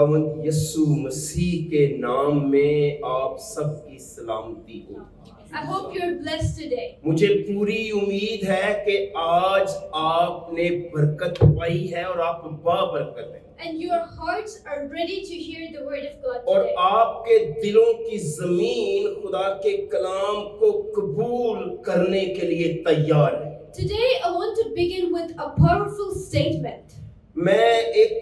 खुदावंद यीशु मसीह के नाम में आप सबकी सलामती हो। I hope you're blessed today. मुझे पूरी उम्मीद है कि आज आपने बरकत पाई है और आप बाबरकत हैं And your hearts are ready to hear the word of God और today. आपके दिलों की जमीन खुदा के कलाम को कबूल करने के लिए तैयार है। Today I want to begin with a powerful statement. मैं एक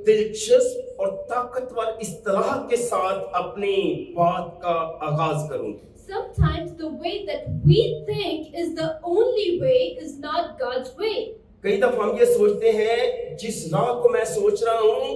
दिलचस्प और ताकतवर इस्तिलाह के साथ अपनी बात का आगाज करूंगा। Sometimes the way that we think is the only way is not God's way. कई दफा हम ये सोचते हैं जिस राह को मैं सोच रहा हूँ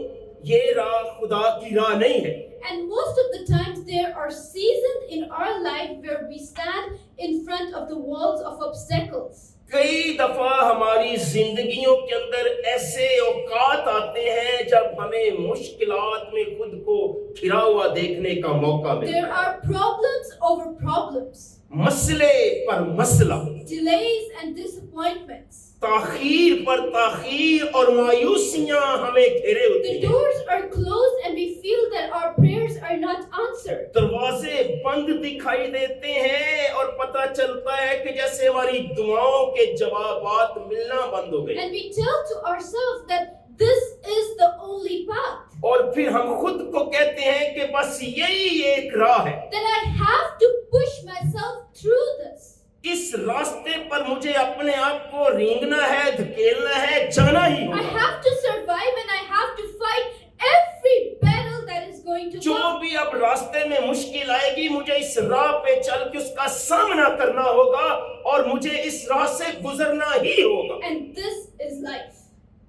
ये राह खुदा की राह नहीं है। And most of the times there are seasons in our life where we stand in front of the walls of obstacles. कई दफा हमारी जिंदगियों के अंदर ऐसे औकात आते हैं जब हमें मुश्किलात में खुद को घिरा हुआ देखने का मौका मिलता There है। are problems over problems, मसले पर मसला, delays and disappointments. ताखीर पर ताखीर और मायूसियां हमें घेरे होती The हैं। doors are closed and we feel that our prayers are not answered. दरवाजे बंद दिखाई देते हैं और पता चलता है कि जैसे हमारी दुआओं के जवाबात मिलना बंद हो गए। And we tell to ourselves that this is the only path. और फिर हम खुद को कहते हैं कि बस यही एक राह है। That I have to push myself through this. इस रास्ते पर मुझे अपने आप को रेंगना है, धकेलना है, जाना ही I होगा। have to survive and I have to fight every battle that is going to जो come. भी अब रास्ते में मुश्किल आएगी मुझे इस राह पे चल के उसका सामना करना होगा और मुझे इस राह से गुजरना ही होगा। And this is life.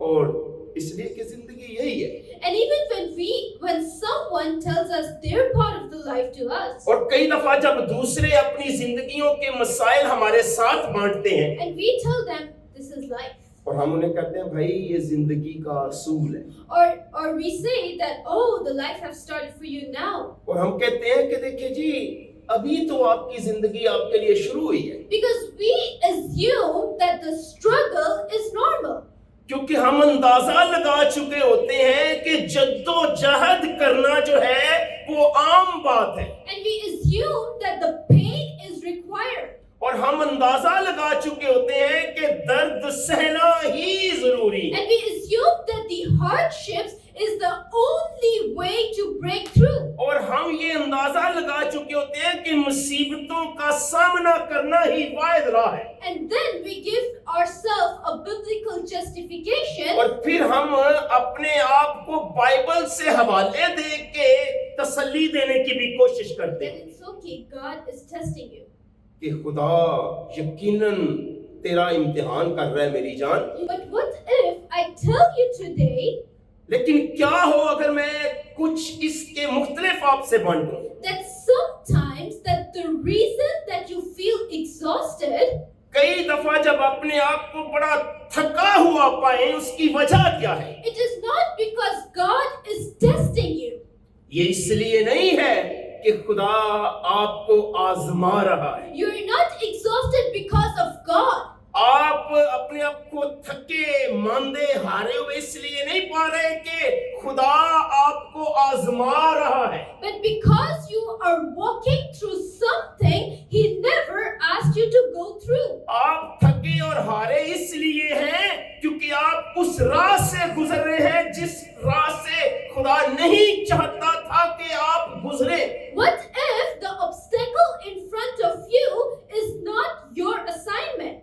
और इसलिए कि जिंदगी यही है। And even when someone tells us their part of the life to us, और कई दफा जब दूसरे अपनी जिंदगियों के मसाइल हमारे साथ बांटते हैं and we tell them this is life. और हम उन्हें कहते हैं भाई ये जिंदगी का असूल है। Or we say that, oh, the life has started for you now. और हम कहते हैं कि देखिए जी अभी तो आपकी जिंदगी आपके लिए शुरू हुई है। Because we assume that the struggle is normal. क्योंकि हम अंदाजा लगा चुके होते हैं कि जद्दोजहद करना जो है वो आम बात है And we assume that the pain is required. और हम अंदाजा लगा चुके होते हैं कि दर्द सहना ही जरूरी है। And we assume that the hardships is the only way to break through. और हम ये अंदाजा लगा चुके होते हैं कि मुसीबतों का सामना करना ही वाहिद राह है। And then we give ourselves a biblical justification. और फिर हम अपने आप को बाइबल से हवाले दे के तसल्ली देने की भी कोशिश करते That हैं it's okay, God is testing you. कि खुदा यकीनन तेरा इम्तिहान कर रहा है मेरी जान। But what if I tell you today लेकिन क्या हो अगर मैं कुछ इसके मुख्तलिफ आपसे बांटूं? that sometimes that the reason that you feel exhausted, कई दफा जब अपने आप को बड़ा थका हुआ पाए उसकी वजह क्या है? it is not because God is testing you. ये इसलिए नहीं है कि खुदा आपको आजमा रहा है। You are not exhausted because of God. आप अपने आप को थके मांदे हारे हुए इसलिए नहीं पा रहे कि खुदा आपको आजमा रहा है। But because you are walking through something He never asked you to go through. आप थके और हारे इसलिए हैं क्योंकि आप उस राह से गुजर रहे हैं जिस राह से खुदा नहीं चाहता था कि आप गुजरे। What if the obstacle in front of you is not your assignment?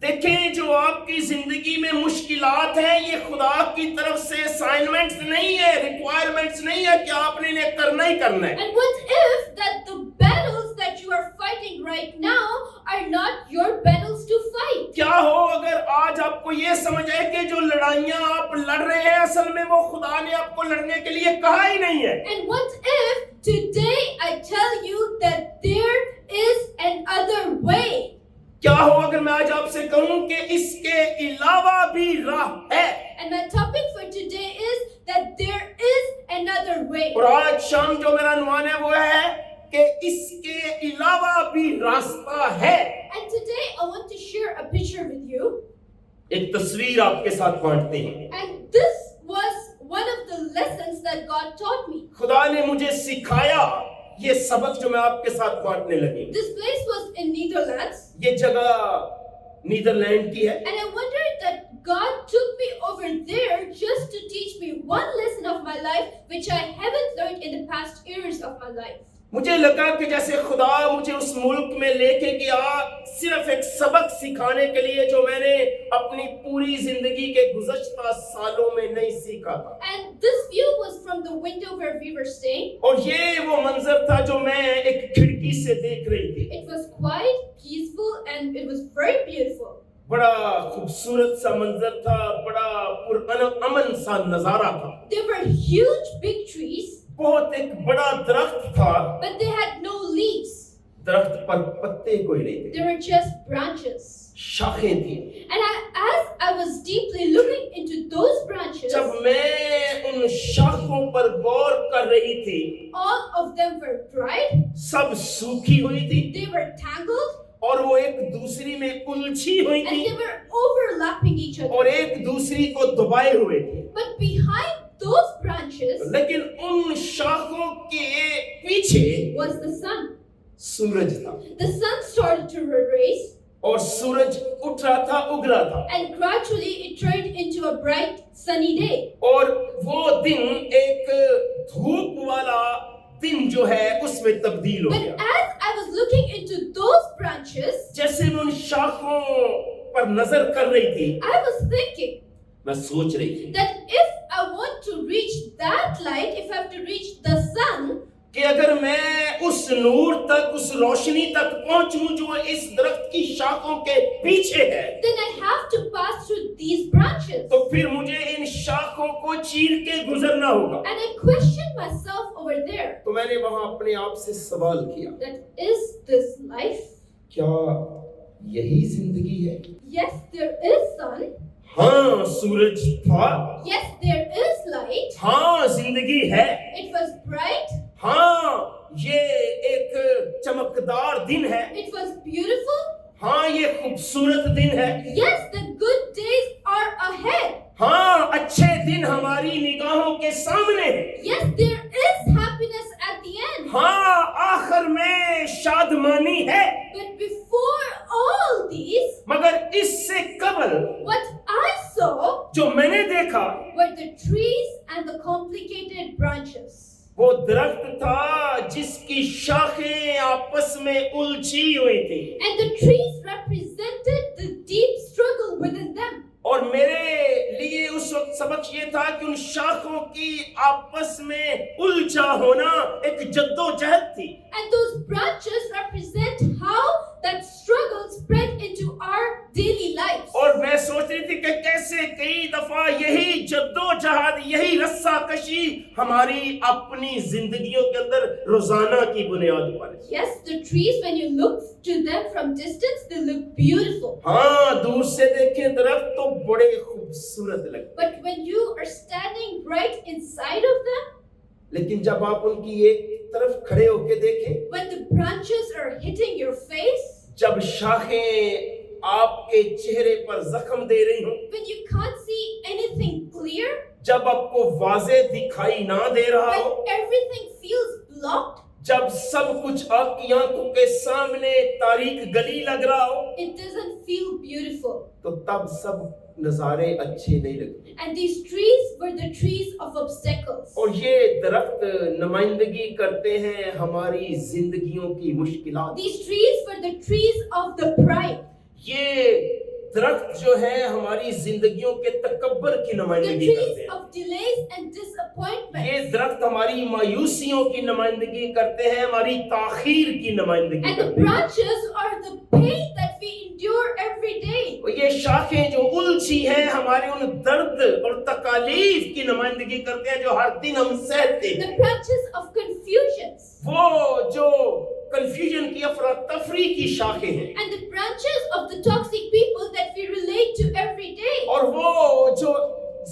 देखें जो आपकी जिंदगी में मुश्किलात हैं ये खुदा की तरफ से असाइनमेंट्स नहीं है, रिक्वायरमेंट्स नहीं है कि आपने इन्हें करना ही करना है। And what if that the battles that you are fighting right now are not your battles to fight? क्या हो अगर आज आपको ये समझ आए कि जो लड़ाइयां आप लड़ रहे हैं असल में वो खुदा ने आपको लड़ने के लिए कहा ही नहीं है। And what if today I tell you that there is another way? क्या हो अगर मैं आज आपसे कहूं कि इसके अलावा भी राह है? And my topic for today is that there is another way. और आज शाम जो मेरा अनुमान है वो है कि इसके अलावा भी रास्ता है। And today I want to share a picture with you. एक तस्वीर आपके साथ बांटते हैं। And this was one of the lessons that God God taught me. खुदा ने मुझे सिखाया ये सबक जो मैं आपके साथ बांटने लगी। This place was in Netherlands, ये जगह नीदरलैंड की है। and I wondered that God took me over there just to teach me one lesson of my life which I haven't learned in the past years of my life. मुझे लगा कि जैसे खुदा मुझे उस मुल्क में लेके गया सिर्फ एक सबक सिखाने के लिए जो मैंने अपनी पूरी जिंदगी के गुज़श्ता सालों में नहीं सीखा था। And this view was from the window where we were staying. और ये वो मंजर था जो मैं एक खिड़की से देख रही थी। It was quiet, peaceful, and it was very beautiful. बड़ा खूबसूरत सा मंजर था, बड़ा पुरअमन सा नजारा था। There were huge big trees, बहुत एक बड़ा दरख्त था, but they had no leaves. दरख्त पर पत्ते कोई नहीं थे, They were just branches. शाखें थी। And as I was deeply looking into those branches, जब मैं उन शाखों पर गौर कर रही थी, all of them were dried, सब सूखी हुई थी they were tangled, और वो एक दूसरी में उलझी हुई and थी they were overlapping each other. और एक दूसरी को दबाए हुए थे। But behind those branches लेकिन उन शाखों के पीछे was the sun. सूरज था The sun started to rise, और सूरज उठ रहा था, उग रहा था and gradually it turned into a bright sunny day. और वो दिन एक धूप वाला दिन जो है उसमें तब्दील हो But गया। as I was looking into those branches, जैसे मैं उन शाखों पर नजर कर रही थी, I was thinking मैं सोच रही थी that if I want to reach that light, if I have to reach the sun, कि अगर मैं उस नूर तक, उस रोशनी तक पहुंचूं जो इस दरख्त की शाखों के पीछे है, then I have to pass through these branches. तो फिर मुझे इन शाखों को चीर के गुजरना होगा। And I questioned myself over there, तो मैंने वहां अपने आप से सवाल किया, that is this life? क्या यही जिंदगी है? Yes, there is sun. हाँ, सूरज था। Yes, there is light. हाँ, जिंदगी है। It was bright. हाँ, ये एक चमकदार दिन है। It was beautiful. हाँ, ये खूबसूरत दिन है। Yes, the good days are ahead. हाँ, अच्छे दिन हमारी निगाहों के सामने है। Yes, there is happiness at the end. हाँ, आखिर में शादमानी है। But before all these, मगर इससे कबल what I saw जो मैंने देखा were the trees and the complicated branches. वो दरख्त था जिसकी शाखें आपस में उलझी हुई थी And the trees represented the deep struggle within them. और मेरे लिए उस वक्त सबक ये था कि उन शाखों की आपस में उलझा होना एक जद्दोजहद थी And those branches represent how that struggle spread into our daily lives. और मैं सोच रही थी कि कैसे कई दफा यही जद्दोजहद, यही रस्साकशी हमारी अपनी जिंदगियों के अंदर रोजाना की बुनियाद पर है। Yes, the trees, when you look to them from distance, they look beautiful. हाँ, दूर से देखें दरख्त तो बड़े खूबसूरत लगते, But when you are standing right inside of them, लेकिन जब आप उनकी एक तरफ खड़े होके देखें, when the branches are hitting your face, जब शाखें आपके चेहरे पर जख्म दे रही हों, when you can't see anything clear, जब आपको वाज़े दिखाई ना दे रहा हो, when everything feels blocked, जब सब कुछ आपकी आंखों के सामने तारीक गली लग रहा हो, it doesn't feel beautiful. तो तब सब नजारे अच्छे नहीं लगते। And these trees were the trees of obstacles. और ये दरख्त नुमाइंदगी करते हैं हमारी जिंदगियों की मुश्किलात। These trees were the trees of the pride. ये दरख्त जो है हमारी जिंदगियों के तकब्बर की The नुमाइंदगी trees करते हैं। of delays and disappointment. ये दरख्त हमारी मायूसियों की नुमाइंदगी करते हैं, हमारी ताखीर की नुमाइंदगी And the करते हैं। branches are the pain that we endure every day. और ये शाखें जो उलझी हैं हमारे उन दर्द और तकालीफ की नुमाइंदगी करते हैं जो हर दिन हम सहते हैं। The branches of confusions. वो जो कंफ्यूजन की अफरा तफरी की शाखें हैं And the branches of the toxic people that we relate to every day. और वो जो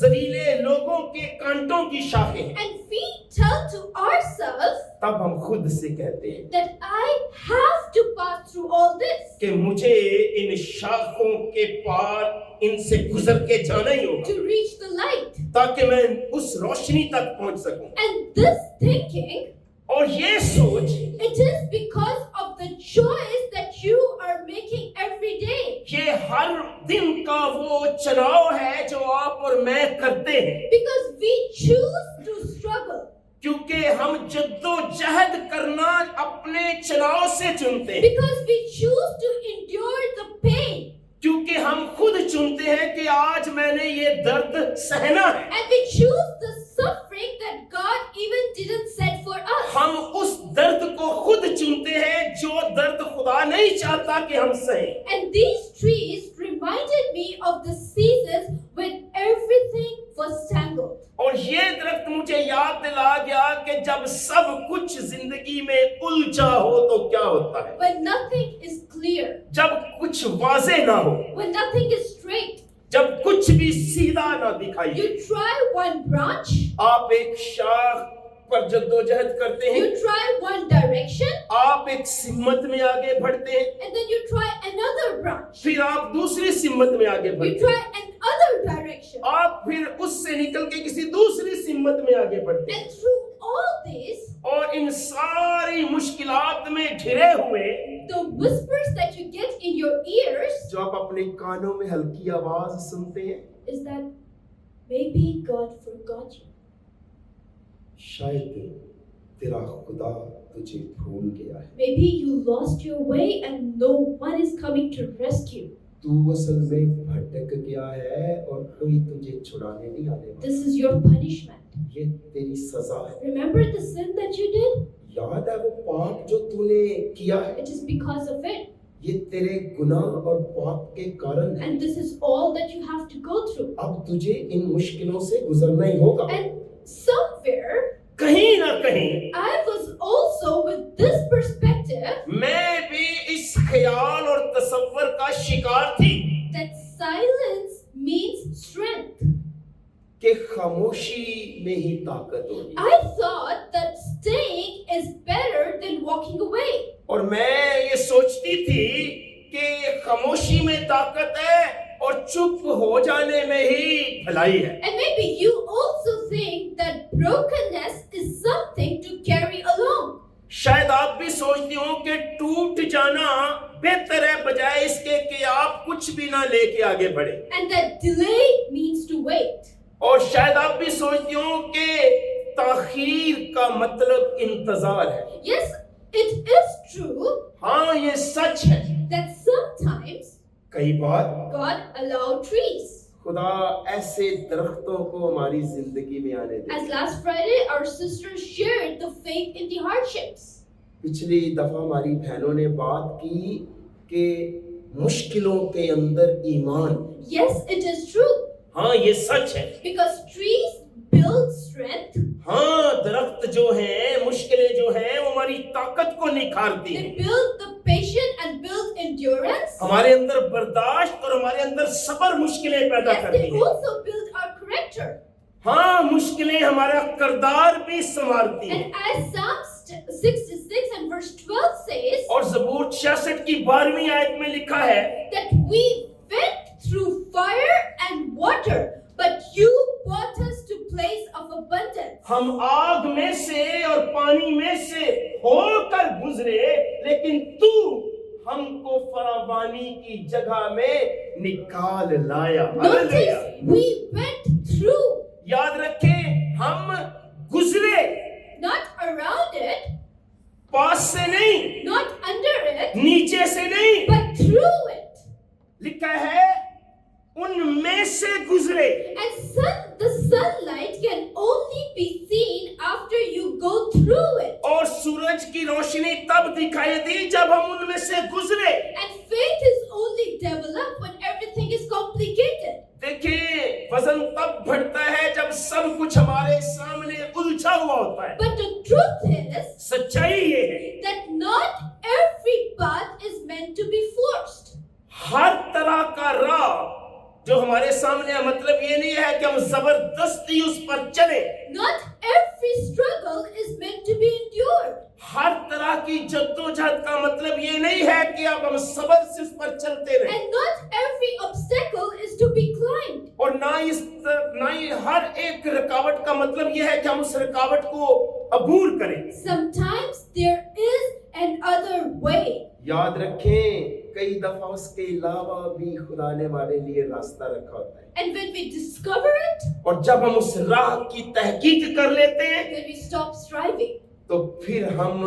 जलीले लोगों के कांटों की शाखें हैं And we tell to ourselves तब हम खुद से कहते हैं that I have to pass through all this, कि मुझे इन शाखों के पार इनसे गुजर के जाना ही होगा to reach the light. ताकि मैं उस रोशनी तक पहुंच सकूं। And this thinking, और ये सोच, it is because of the choice that you are making every day. ये हर दिन का वो चुनाव है जो आप और मैं करते हैं, Because we choose to struggle. क्योंकि हम जद्दोजहद करना अपने चुनाव से चुनते हैं, Because we choose to endure the pain. क्योंकि हम खुद चुनते हैं कि आज मैंने ये दर्द सहना है। And we choose the suffering that God even didn't set for us. हम उस दर्द को खुद चुनते हैं जो दर्द खुदा नहीं चाहता कि हम सहें। And these trees reminded me of the seasons when everything was tangled. और ये दरख्त मुझे याद दिला गया कि जब सब कुछ जिंदगी में उलझा हो तो क्या होता है, When nothing is clear, जब कुछ वाज़ेह ना हो, when nothing is straight, जब कुछ भी सीधा ना दिखाई, you try one branch, आप एक शाख पर जद्दोजहद करते हैं, you try one direction, आप एक सिम्मत में आगे बढ़ते हैं, and then you try another branch. फिर आप दूसरी सिम्मत में आगे You बढ़ते try हैं, another direction. आप फिर उससे निकल के किसी दूसरी सिम्मत में आगे बढ़ते हैं। And through all this, और इन सारी मुश्किलात में घिरे हुए the whispers that you get in your ears जो आप अपने कानों में हल्की आवाज सुनते हैं, is that maybe God forgot you. शायद तेरा खुदा तुझे भूल गया है, Maybe you lost your way and no one is coming to rescue. तू असल में भटक गया है और कोई तुझे छुड़ाने नहीं आने वाला। This is your punishment. ये तेरी सजा है। Remember the sin that you did? याद है वो पाप जो तूने किया है, It is because of it. ये तेरे गुनाह और पाप के कारण है। And this is all that you have to go through. अब तुझे इन मुश्किलों से गुजरना ही होगा। And somewhere, कहीं ना कहीं I was also with this perspective मैं भी इस ख्याल और तसव्वुर का शिकार थी that silence means strength. कि खामोशी में ही ताकत होगी। I thought that staying is better than walking away. और मैं ये सोचती थी कि खामोशी में ताकत है और चुप हो जाने में ही भलाई है। And maybe you also think that brokenness is something to carry along. शायद आप भी सोचती हो कि टूट जाना बेहतर है बजाय इसके कि आप कुछ भी ना लेके आगे बढ़े। And that delay means to wait. और शायद आप भी सोचती हो कि ताखीर का मतलब इंतजार है। Yes, it is true हाँ, ये सच है। that sometimes कई बार God allowed trees. खुदा ऐसे दरख्तों को हमारी जिंदगी में आने दे। As last Friday, our sisters shared the faith in the hardships. पिछली दफा हमारी बहनों ने बात की कि मुश्किलों के अंदर ईमान। Yes, it is true. हाँ, ये सच है। Because trees build strength, हाँ, दरख्त जो हैं, मुश्किलें जो हैं, वो हमारी ताकत को निखारती they हैं। build the patience and build endurance. हमारे अंदर बर्दाश्त और हमारे अंदर सब्र मुश्किलें पैदा Yes, करती they हैं। also build our character. हाँ, मुश्किलें हमारा किरदार भी संवारती हैं। And as Psalm 66 and verse 12 says, और ज़बूर 66 की 12वीं आयत में लिखा है that we went through fire and water, but you brought us to place of abundance. हम आग में से और पानी में से होकर गुजरे, लेकिन तू हमको फरावानी की जगह में निकाल लाया। Hallelujah. Notice we went through, याद रखें, हम गुजरे, not around it, पास से नहीं, not under it, नीचे से नहीं, but through it. लिखा है उनमें से गुजरे। And the sunlight can only be seen after you go through it. और सूरज की रोशनी तब दिखाई दी जब हम उनमें से गुजरे। And faith is only developed when everything is complicated. देखिए, वजन तब बढ़ता है जब सब कुछ हमारे सामने उलझा हुआ होता है। But the truth is सच्चाई ये है that not every path is meant to be forced. हर तरह का राह जो हमारे सामने है, मतलब ये नहीं है कि हम जबरदस्ती उस पर चले। Not every struggle is meant to be endured. हर तरह की जद्दोजहद का मतलब ये नहीं है कि अब हम सब्र से उस पर चलते रहें, And not every obstacle is to be climbed. और ना ही हर एक रुकावट का मतलब ये है कि हम उस रुकावट को अबूर करें। Sometimes there is another way. याद रखें, कई दफा उसके अलावा भी खुदा ने हमारे लिए रास्ता रखा होता है, And when we discover it, और जब हम उस राह की तहकीक कर लेते हैं when we stop striving, तो फिर हम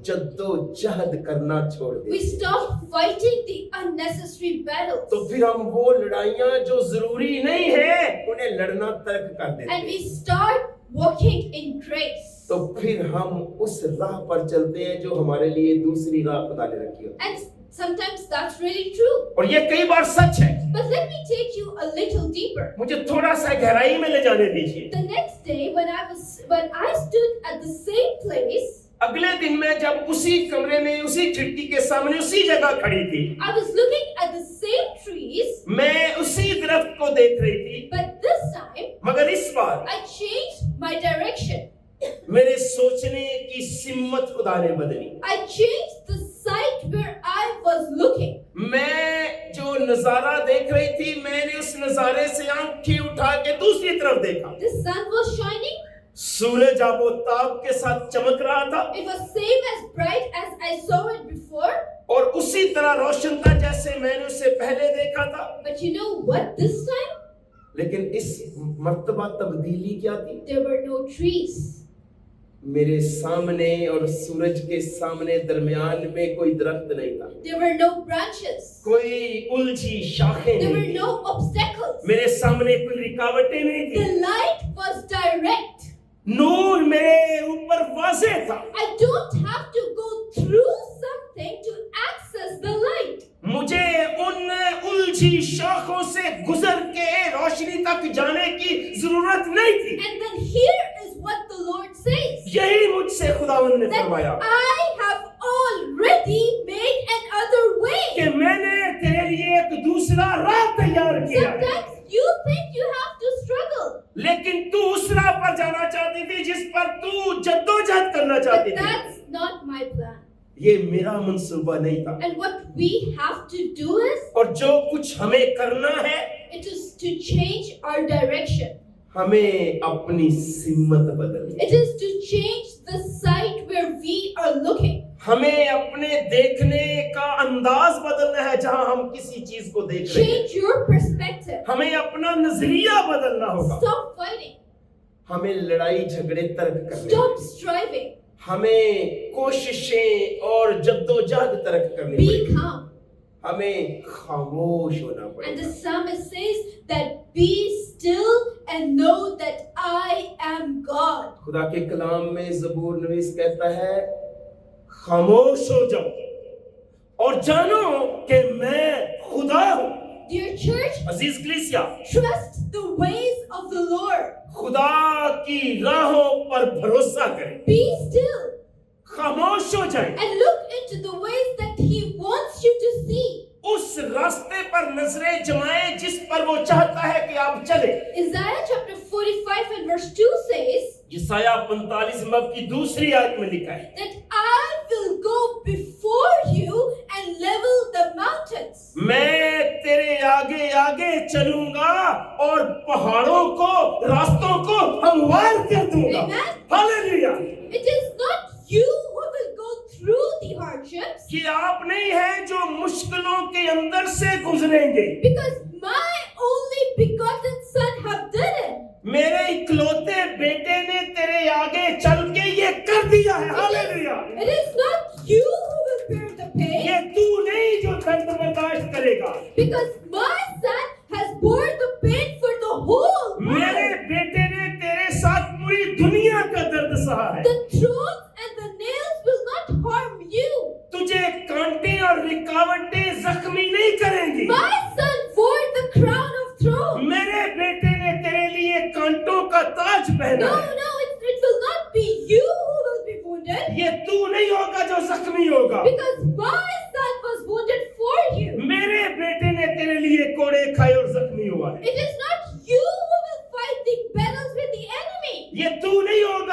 जद्दोजहद करना छोड़ we देते हैं। stop fighting the unnecessary battles. तो फिर हम वो लड़ाइयाँ जो जरूरी नहीं है उन्हें लड़ना तर्क कर देते And we हैं। start walking in grace. तो फिर हम उस राह पर चलते हैं जो हमारे लिए दूसरी राह खुदा ने रखी होती है। And sometimes that's really true. और ये कई बार सच है। But let me take you a little deeper. मुझे थोड़ा सा गहराई में ले जाने दीजिए। The next day when I stood at the same place, अगले दिन मैं जब उसी कमरे में, उसी खिड़की के सामने, उसी जगह खड़ी थी, I was looking at the same trees, मैं उसी दरख्त को देख रही थी, but this time मगर इस बार I changed my direction. मेरे सोचने की सिम्मत खुदा ने बदली। I changed the site where I was looking. मैं जो नजारा देख रही थी, मैंने उस नजारे से आंखें उठा के दूसरी तरफ देखा। The sun was shining. सूरज आबोताब के साथ चमक रहा था, It was same as bright as I saw it before. और उसी तरह रोशन था जैसे मैंने उसे पहले देखा था। But you know what this time? लेकिन इस मर्तबा तब्दीली क्या थी? There were no trees. मेरे सामने और सूरज के सामने दरमियान में कोई दरख्त नहीं था, There were no branches. कोई उलझी शाखें There were नहीं थी, no obstacles. मेरे सामने कोई रुकावटें नहीं The थी, light was direct. नूर मेरे ऊपर वाज़े था। I don't have to go through something to access the light. मुझे उन उलझी शाखों से गुजर के रोशनी तक जाने की जरूरत नहीं थी। And then here is what the Lord says. यही मुझसे खुदावंद ने That फरमाया I have already made another way. कि मैंने तेरे लिए एक दूसरा राह तैयार किया है। Sometimes you think you have to struggle. लेकिन तू उस राह पर जाना चाहती थी जिस पर तू जद्दोजहद करना But चाहती थी। that's not my plan. ये मेरा मंसूबा नहीं था, And what we have to do is, और जो कुछ हमें करना है, it is to change our direction. हमें अपनी सिम्मत बदलनी, It is to change the site where we are looking. हमें अपने देखने का अंदाज बदलना है। जहां हम किसी चीज को देख रहे हैं, Change your perspective. हमें अपना नजरिया बदलना होगा। Stop fighting. हमें लड़ाई झगड़े तर्क करने Stop होंगे। striving. हमें कोशिशें और जद्दोजहद तर्क करनी Be पड़ेगी। calm. हमें खामोश होना And पड़ेगा। the psalmist says that be still and know that I am God. खुदा के कलाम में ज़बूर नवीस कहता है, खामोश हो जाओ और जानो कि मैं खुदा हूँ। Dear church, अजीज कलीसिया, trust the ways of the Lord. खुदा की राहों पर भरोसा करें, Be still खामोश हो जाएं, and look into the ways that He wants you to see. उस रास्ते पर नजरें जमाएं जिस पर वो चाहता है कि आप चले। Isaiah chapter 45 and verse 2 says यसाया 45 मब की दूसरी आयत में लिखा है that I will go before you and level the mountains. मैं तेरे आगे आगे चलूंगा और पहाड़ों को, रास्तों को हमवार कर दूंगा। Amen. Hallelujah. It is not you who will go through the hardships, कि आप नहीं हैं जो मुश्किलों के अंदर से गुजरेंगे, because my only begotten son have done it. मेरे इकलौते बेटे ने तेरे आगे चल के ये कर दिया है। Hallelujah. It is not you who will bear the pain, ये तू नहीं जो दर्द बर्दाश्त करेगा, because my son has borne the pain for the whole मेरे world. बेटे ने तेरे साथ पूरी दुनिया का दर्द सहा है। The thorns and the nails will not harm you. तुझे कांटे और रुकावटें जख्मी नहीं करेंगी। My son wore the crown of thorns. मेरे बेटे ने तेरे लिए कांटों का ताज पहना No, है। no, it will not be you who will be wounded, ये तू नहीं होगा जो जख्मी होगा। because my son was wounded for you. मेरे बेटे ने तेरे लिए कोड़े खाए और जख्मी हुआ है। It is not you who will fight the battles with the enemy. ये तू नहीं होगा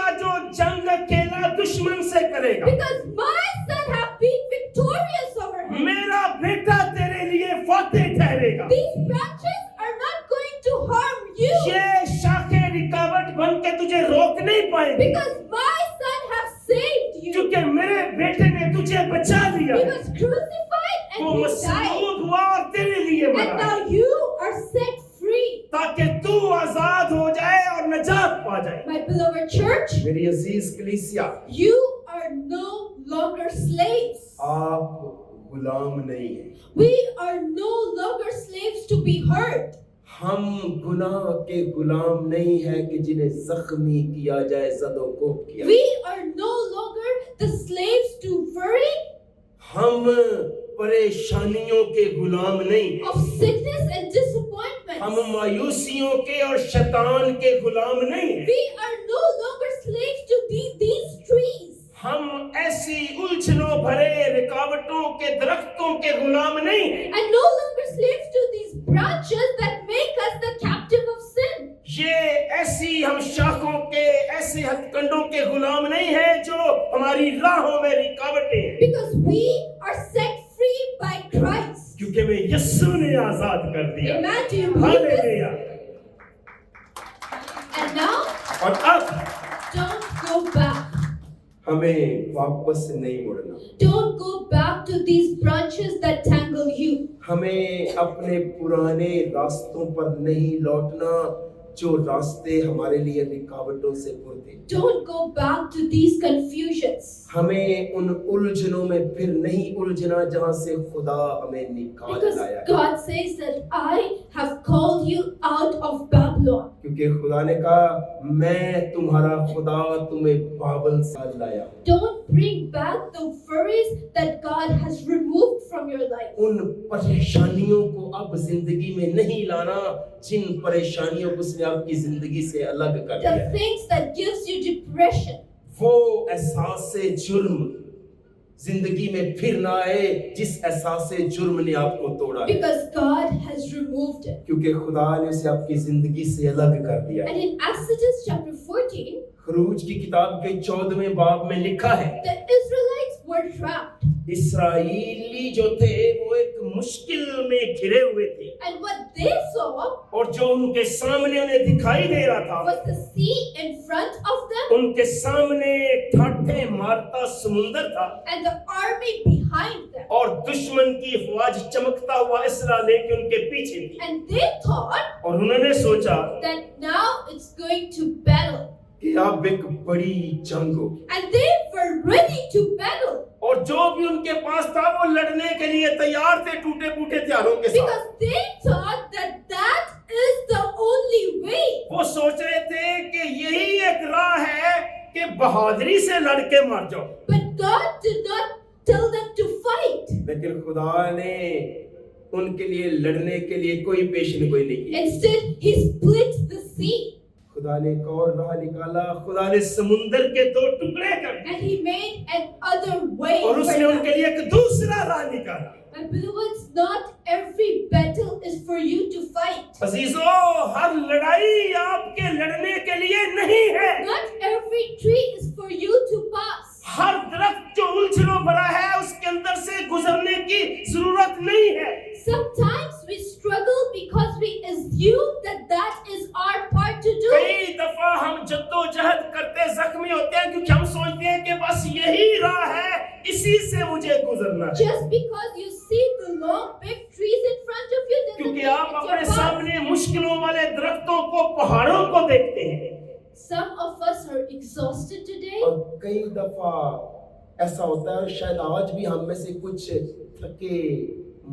फातेह ठहरेगा। These branches are not going to harm you ये शाखें रुकावट बन के तुझे रोक नहीं पाएंगे, because my son has saved you. क्योंकि मेरे बेटे ने तुझे बचा लिया He है। was crucified वो and he died. मसलूब हुआ और तेरे लिए And मरा, now you are set free. ताकि तू आजाद हो जाए और नजात पा जाए। My beloved church, मेरी अजीज कलीसिया, you are no longer slaves. आप गुलाम नहीं हैं। We are no longer slaves to be hurt. हम गुनाह के गुलाम नहीं है कि जिन्हें जख्मी किया जाए, ज़दोकोब किया। We are no longer the slaves to worry, हम परेशानियों के गुलाम नहीं, of sickness and disappointments. हम मायूसियों के और शैतान के गुलाम नहीं हैं। We are no longer slaves to these trees. हम ऐसी उलझनों भरे रुकावटों के दरख्तों के गुलाम नहीं हैं। And no longer slaves to these branches that make us the captive of sin. ये ऐसी हम शाखों के, ऐसे हथकंडों के गुलाम नहीं हैं जो हमारी राहों में रुकावटें हैं, Because we are set free by Christ. क्योंकि मैं यीशु ने आजाद कर दिया। Amen. Do you believe this? Hallelujah. And now, और अब don't go back. हमें वापस नहीं मुड़ना। Don't go back to these branches that tangle you. हमें अपने पुराने रास्तों पर नहीं लौटना, जो रास्ते हमारे लिए रुकावटों से पुर थे। Don't go back to these confusions. हमें उन उलझनों में फिर नहीं उलझना जहां से खुदा हमें निकाल Because लाया है। God says that I have called you out of Babylon. क्योंकि खुदा ने कहा, मैं तुम्हारा खुदा तुम्हें बाबल से लाया। Don't bring back the worries that God has removed from your life. उन परेशानियों को अब जिंदगी में नहीं लाना जिन परेशानियों को उसने आपकी जिंदगी से अलग कर दिया The है। things that gives you depression. वो एहसास से जुर्म जिंदगी में फिर ना आए जिस एहसास से जुर्म ने आपको तोड़ा है, Because God has removed it. क्योंकि खुदा ने उसे आपकी जिंदगी से अलग कर दिया है। And in Exodus chapter 14, खरूज की किताब के 14वें बाब में लिखा है, the Israelites were trapped. Israeli जो थे वो एक मुश्किल में घिरे हुए थे, And what they saw और जो उनके सामने उन्हें दिखाई दे रहा था, was the sea in front of them उनके सामने ठाठे मारता समुंदर था and the army behind them. और दुश्मन की अफवाज चमकता हुआ इसरा लेके उनके पीछे थी। And they thought और उन्होंने सोचा that now it's going to battle. कि अब एक बड़ी जंग होगी, And they were ready to battle और जो भी उनके पास था वो लड़ने के लिए तैयार थे, टूटे फूटे हथियारों के साथ। because they thought that that is the only way. वो सोच रहे थे कि यही एक राह है कि बहादुरी से लड़ के मार जाओ। But God did not tell them to fight. लेकिन खुदा ने उनके लिए लड़ने के लिए कोई पेशेंगोई नहीं की। Instead, He split the sea खुदा ने एक और राह निकाला, खुदा ने समुंदर के दो टुकड़े कर दिए and He made another way. और for उसने them. उनके लिए एक दूसरा राह निकाला। My beloveds, not every battle is for you to fight. अजीजों, हर लड़ाई आपके लड़ने के लिए नहीं है। Not every tree is for you to pass. हर दरख्त जो उलझनों भरा है उसके अंदर से गुजरने की जरूरत नहीं है। Sometimes we struggle because we assume that that is our part to do. कई दफा हम जद्दोजहद करते जख्मी होते हैं क्योंकि हम सोचते हैं कि बस यही राह है, इसी से मुझे गुजरना है। Just because you see the long big trees in front of you doesn't क्योंकि mean आप it's अपने your path. सामने मुश्किलों वाले दरख्तों को, पहाड़ों को देखते हैं। Some of us are exhausted today. और कई दफा ऐसा होता है, शायद आज भी हम में से कुछ थके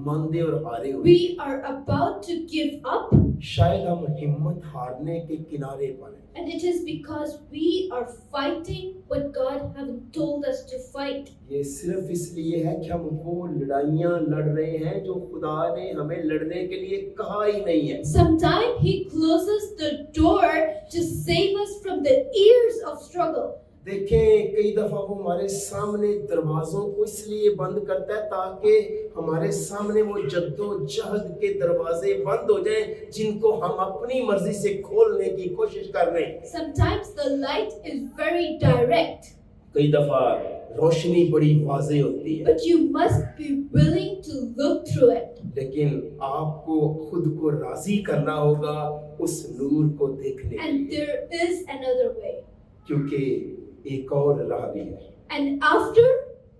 मंदे और हारे हुए, We are about to give up, शायद हम हिम्मत हारने के किनारे पर हैं। and it is because we are fighting what God haven't told us to fight. ये सिर्फ इसलिए है कि हम वो लड़ाइयाँ लड़ रहे हैं जो खुदा ने हमें लड़ने के लिए कहा ही नहीं है। Sometimes He closes the door to save us from the years of struggle. देखें, कई दफा वो हमारे सामने दरवाजों को इसलिए बंद करता है ताकि हमारे सामने वो जद्दोजहद के दरवाजे बंद हो जाएं जिनको हम अपनी मर्जी से खोलने की कोशिश कर रहे हैं। Sometimes the light is very direct. कई दफा रोशनी बड़ी वाज़ेह होती है, but you must be willing to look through it. लेकिन आपको खुद को राजी करना होगा उस नूर को देखने के And लिए, there is another way. क्योंकि एक और राह भी है। And after,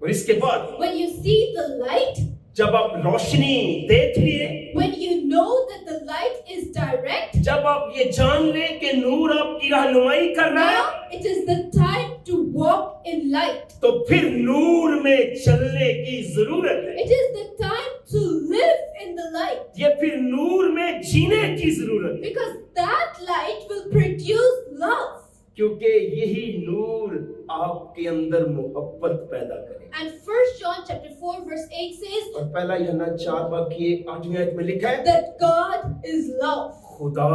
और इसके बाद when you see the light, जब आप रोशनी देख लिए, when you know that the light is direct, जब आप ये जान ले कि नूर आपकी रहनुमाई कर रहा है, now it is the time to walk in light. तो फिर नूर में चलने की जरूरत है। It is the time to live in the light, ये फिर नूर में जीने की जरूरत है, because that light will produce love. क्योंकि यही नूर आपके अंदर मोहब्बत पैदा करे। And 1 John chapter 4 verse 8 says और पहला यूहन्ना 4:8 आयत में लिखा है, that God is love. खुदा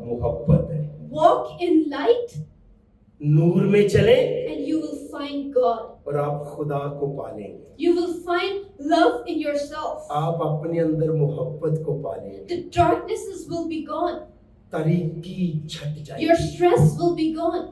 मोहब्बत है। Walk in light नूर में चले and you will find God. और आप खुदा को पालेंगे। You will find love in yourself. आप अपने अंदर मोहब्बत को पालेंगे। The darknesses will be gone. तारीकी छट जाएगी। Your stress will be gone.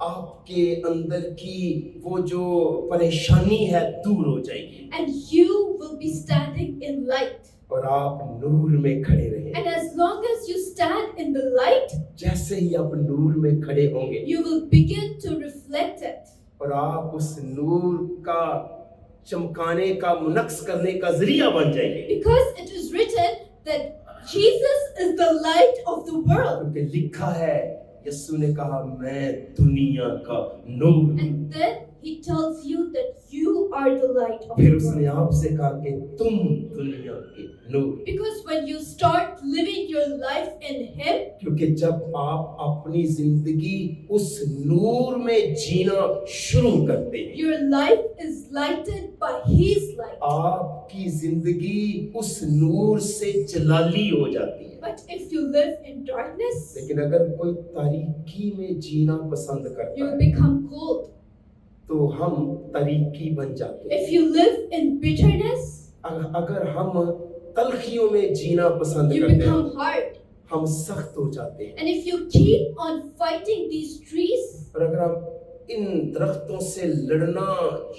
आपके अंदर की वो जो परेशानी है दूर हो जाएगी And you will be standing in light. और आप नूर में खड़े रहेंगे। And as long as you stand in the light, जैसे ही आप नूर में खड़े होंगे you will begin to reflect it. और आप उस नूर का चमकाने का, मुनक्स करने का जरिया बन जाएंगे, Because it is written that Jesus is the light of the world. क्योंकि लिखा है, यीशु ने कहा मैं दुनिया का नूर हूं। And then he tells you that you are the light of फिर the उसने world. आपसे कहा कि तुम दुनिया के नूर। Because when you start living your life in him, क्योंकि जब आप अपनी जिंदगी उस नूर में जीना शुरू करते हैं, your life is lighted by his light. आपकी जिंदगी उस नूर से जलाली हो जाती है। But if you live in darkness, लेकिन अगर कोई तारीकी में जीना पसंद you करता will है become cold. तो हम तारीकी बन जाते हैं। If you live in bitterness, अगर हम तलखियों में जीना पसंद you करते हैं, become hard. हम सख्त हो जाते हैं। And if you keep on fighting these trees, और अगर हम इन दरख्तों से लड़ना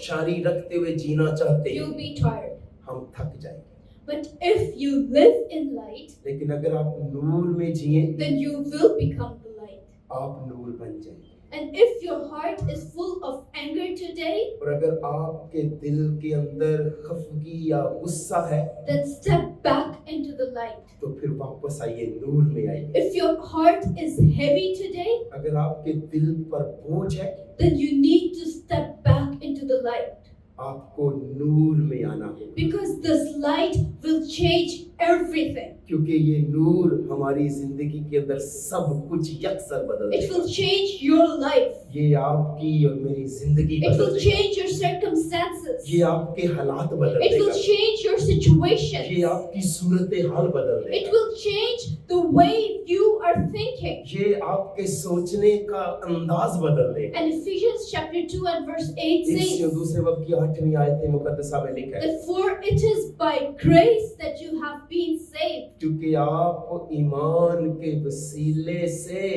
जारी रखते हुए जीना चाहते you'll हैं, be tired. हम थक जाएंगे। But if you live in light, लेकिन अगर आप नूर में जिए, then you will become the light. आप नूर बन जाएंगे। And if your heart is full of anger today, और अगर आपके दिल के अंदर खफगी या गुस्सा है, then step back into the light. तो फिर वापस आइए, नूर में आइए। If your heart is heavy today, अगर आपके दिल पर बोझ है, then you need to step back into the light. आपको नूर में आना होगा, Because this light will change everything. क्योंकि ये नूर हमारी जिंदगी के अंदर सब कुछ यकसर बदल It will देगा। change your life. ये आपकी और मेरी जिंदगी It बदल will देगा। change your circumstances. ये आपके हालात बदल It will देगा। change your situation. ये आपकी सूरत हाल बदल It देगा। will change the way you are thinking. ये आपके सोचने का अंदाज बदल देगा। And Ephesians chapter 2 and verse 8 इस says दूसरे वक्त की 8वीं आयत मुकद्दसा में लिखा है, that for it is by grace that you have been saved. क्योंकि आप ईमान के वसीले से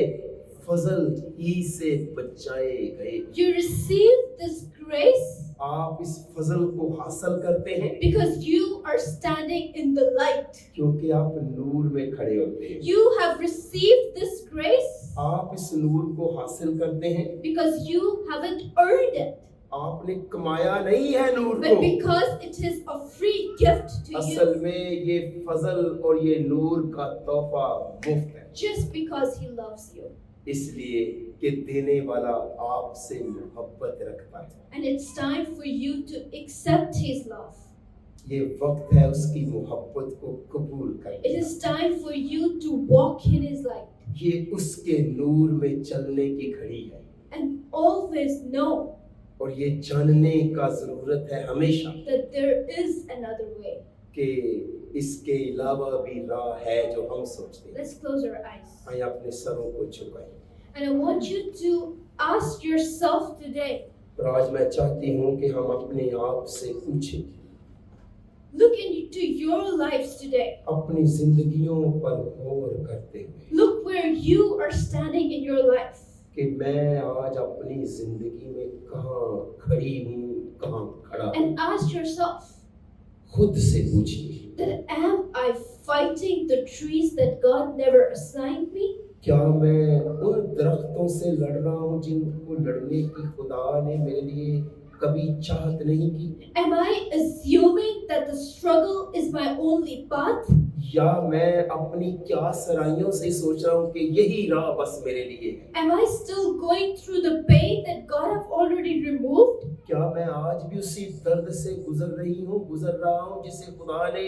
फजल ही से बचाए गए। You receive this grace आप इस फजल को हासिल करते हैं because you are standing in the light. क्योंकि आप नूर में खड़े होते हैं। You have received this grace आप इस नूर को हासिल करते हैं, because you haven't earned it, आपने कमाया नहीं है नूर but को। because it is a free gift to असल you, में ये फजल और ये नूर का तोहफा मुफ्त है, just because he loves you. इसलिए कि देने वाला आपसे मोहब्बत रखता है। And it's time for you to accept his love. ये वक्त है उसकी मोहब्बत को कबूल It करने is time for you to walk in his light का। ये उसके नूर में चलने की घड़ी है and always know और ये जानने का जरूरत है हमेशा that there is another way. कि इसके अलावा भी राह है जो हम सोचते हैं। Let's close our eyes. आइए अपने सरों को झुकाएं। And I want you to ask yourself today, और आज मैं चाहती हूँ कि हम अपने आप से पूछें, look into your lives today. अपनी जिंदगियों पर गौर करते हुए Look where you are standing in your life. कि मैं आज अपनी जिंदगी में कहाँ खड़ी हूँ, कहाँ खड़ा हूँ। And ask yourself, खुद से पूछिए, that am I fighting the trees that God never assigned me? क्या मैं उन दरख्तों से लड़ रहा हूँ जिनको लड़ने की खुदा ने मेरे लिए कभी चाहत नहीं की? Am I assuming that the struggle is my only path? या मैं अपनी क्या सराइयों से सोच रहा हूँ कि यही राह बस मेरे लिए है? Am I still going through the pain that God have already removed? क्या मैं आज भी उसी दर्द से गुजर रहा हूँ जिसे खुदा ने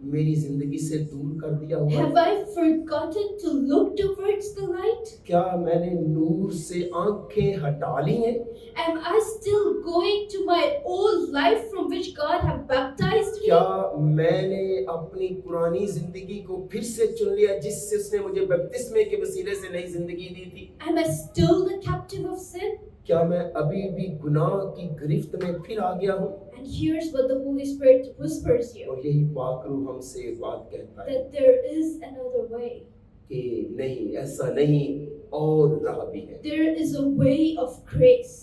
मेरी जिंदगी से दूर कर दिया हुआ है? Have I forgotten to look towards the light? क्या मैंने नूर से आंखें हटा ली हैं? Am I still going to my old life from which God have baptized me? क्या मैंने अपनी पुरानी जिंदगी को फिर से चुन लिया जिससे उसने मुझे बपतिस्मे के वसीले से नई जिंदगी दी थी? Am I still the captive of sin? क्या मैं अभी भी गुनाह की गिरफ्त में फिर आ गया हूँ? And here's what the Holy Spirit whispers you, और यही पाक रूह हमसे एक बात कहता है that there is another way. कि नहीं, ऐसा नहीं, और राह भी है। There is a way of grace.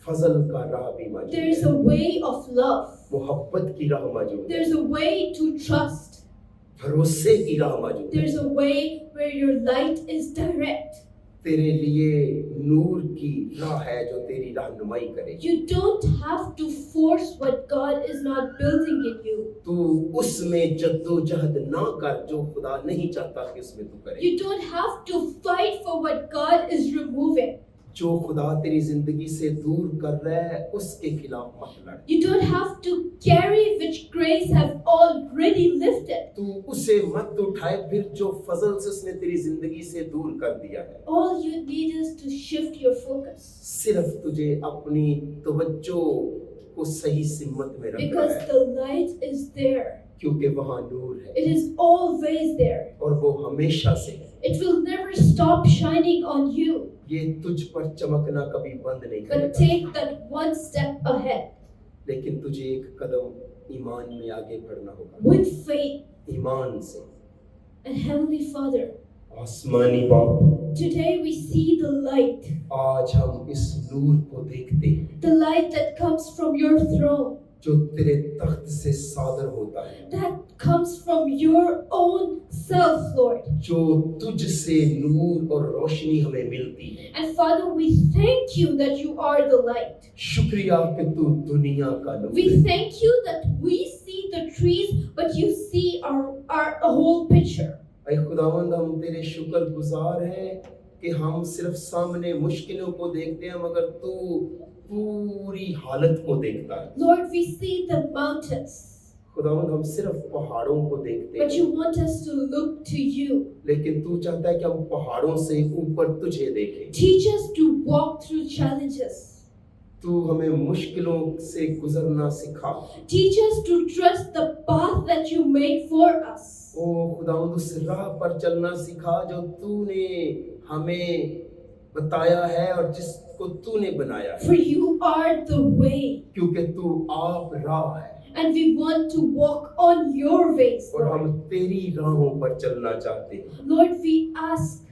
फजल का राह भी मौजूद There is है, a way of love. मोहब्बत की राह मौजूद है, There's a way to trust. भरोसे की राह मौजूद है। There's a way where your light is direct. तेरे लिए नूर की राह है जो तेरी रहनुमाई करेगी। You don't have to force what God is not building in you. तू उसमें जद्दोजहद ना कर जो खुदा नहीं चाहता कि उसमें तू करे। You don't have to fight for what God is removing. जो खुदा तेरी जिंदगी से दूर कर रहा है उसके खिलाफ मत लड़। You don't have to carry which grace have already lifted. तू उसे मत उठाए फिर जो फजल से उसने तेरी जिंदगी से दूर कर दिया है। All you need is to shift your focus. सिर्फ तुझे अपनी तवज्जो को सही सिमत में रखना Because है, the light is there. क्योंकि वहाँ नूर है It is always there. और वो हमेशा से है। It will never stop shining on you. ये तुझ पर चमकना कभी बंद नहीं But करेगा, take that one step ahead लेकिन तुझे एक कदम ईमान में आगे बढ़ना होगा। with faith. ईमान से। And Heavenly Father, आसमानी बाप, today we see the light. आज हम इस नूर को देखते हैं The light that comes from your throne. जो तेरे तख्त से सादर होता है, That comes from your own self, Lord. जो तुझसे नूर और रोशनी हमें मिलती है। And Father, we thank you that you are the light. शुक्रिया कि तू दुनिया का नूर We है। thank you that we see the trees, but you see our whole picture. ऐ खुदावंद, हम तेरे शुक्रगुजार हैं कि हम सिर्फ सामने मुश्किलों को देखते हैं मगर तू पूरी हालत को देखता है। Lord, we see the mountains, खुदावंद, हम सिर्फ पहाड़ों को देखते but हैं, you want us to look to you. लेकिन तू चाहता है कि हम पहाड़ों से ऊपर तुझे देखें। Teach us to walk through challenges. तू हमें मुश्किलों से गुजरना सिखा। Teach us to trust the path that you made for us. ओ खुदावंद, उस राह पर चलना सिखा जो तूने हमें बताया है और जिसको तूने बनाया है, For you are the way, क्योंकि तू आप राह है and we want to walk on your ways, और हम Lord. तेरी राहों पर चलना चाहते हैं। Lord, we ask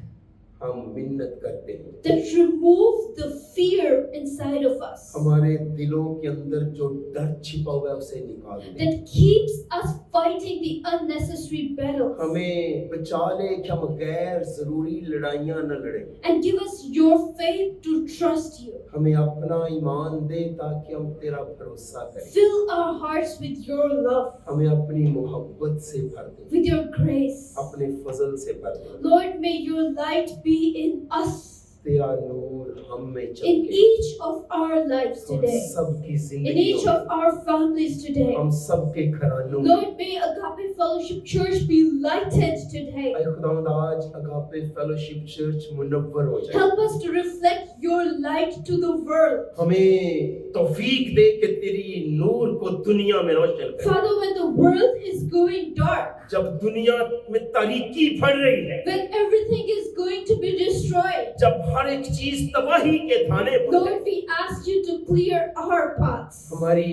हम मिन्नत करते हैं, that remove the fear inside of us हमारे दिलों के अंदर जो डर छिपा हुआ है उसे निकाल दे। that keeps us fighting the unnecessary battles, हमें बचा ले कि हम गैर जरूरी लड़ाइयाँ न लड़ें। and give us your faith to trust you. हमें अपना ईमान दे ताकि हम तेरा भरोसा करें। Fill our hearts with your love, हमें अपनी मोहब्बत से भर दे, with your grace. अपने फजल से भर दे। Lord, may your light be in us, तेरा नूर हम में in चमके, each of our lives हम today, सबकी in जिंदगी each of our families today. हम सबके घरानों में। Lord, may Agape Fellowship Church be lighted today. ऐ खुदावंद, आज अगापे फेलोशिप चर्च मुनव्वर हो जाए। Help us to reflect your light to the world. हमें तौफीक दे कि तेरी नूर को दुनिया में रोशन करे। Father, when the world is going dark, जब दुनिया में तारीकी फैल रही है, when everything is going to be destroyed, जब हर एक चीज तबाही के थाने पर है, Lord, we ask you to clear our paths. हमारी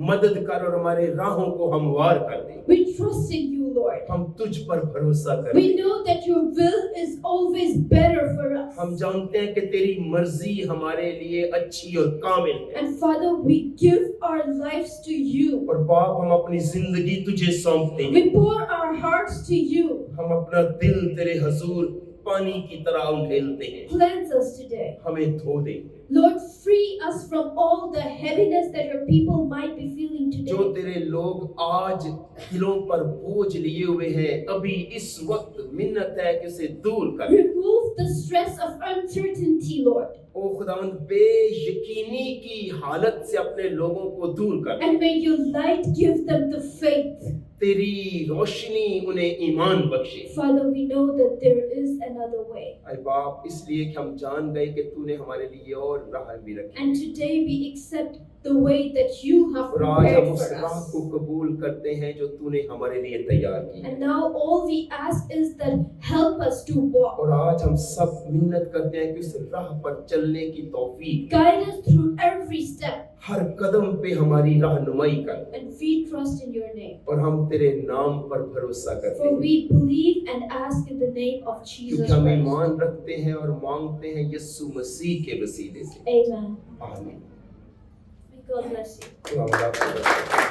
मदद कर और हमारे राहों को हमवार कर दे। We trust in you, Lord. हम तुझ पर भरोसा करें। We know that your will is always better for us. हम जानते हैं कि तेरी मर्जी हमारे लिए अच्छी और कामिल है। And Father, we give our lives to you. और बाप हम अपनी जिंदगी तुझे सौंपते हैं। We pour our hearts to you. हम अपना दिल तेरे हजूर पानी की तरह उंडेलते हैं। Cleanse us today. हमें धो दे। Lord, free us from all the heaviness that your people might be feeling जो today. तेरे लोग आज दिलों पर बोझ लिए हुए हैं, अभी इस वक्त मिन्नत है कि उसे दूर कर। Remove the stress of uncertainty, Lord. ओ खुदावंद बेयकीनी की हालत से अपने लोगों को दूर कर। And may your light give them the faith. तेरी रोशनी उन्हें ईमान बख्शे। Father, we know that there is another way. ऐ बाप, इसलिए कि हम जान गए कि तूने हमारे लिए और राह भी रखी। And today we accept the way that you have और आज हम prepared उस for राह us. को कबूल करते हैं जो तूने हमारे लिए तैयार की। And now all we ask is that help us to walk. और आज हम सब मिन्नत करते हैं कि उस राह पर चलने की तौफीक, Guide us through every step. हर कदम पे हमारी रहनुमाई कर। And we trust in your name. और हम तेरे नाम पर भरोसा करते For हैं, we believe and ask in the name of Jesus क्योंकि हम Christ. ईमान रखते हैं और मांगते हैं यीशु मसीह के वसीले से। Amen. आमीन। May God bless you. खुदा आपको